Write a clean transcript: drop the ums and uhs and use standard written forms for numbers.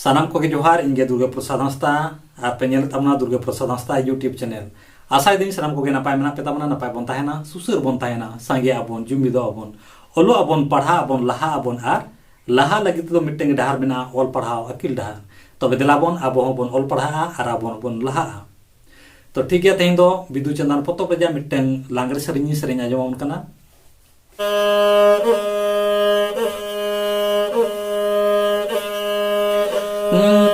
सानाम को जोहार इनगे दुर्गा प्रसाद हंसदा और पे नेल तमना दुर्गा प्रसाद हंसदा यूट्यूब चैनल आशा दिन सानाम को नपाय मेना पे तमना नपाय बन ताहेना सुसर बन ताहेना संगे आबन जुमिदो आबन ओलो आबन पढ़ा आबन लहा आबन आर लहा लगी तो मिटेंग डहार मेना ऑल पढ़ाओ अकिल डहार तबे दिलाबन आबो हबन ऑल पढ़ा आर आबन बन लहा तो ठीक है तेहन दो बिदु चंदन पतो बजा मिटेंग लांगरे सरिनी सरिन आजमन कना Hare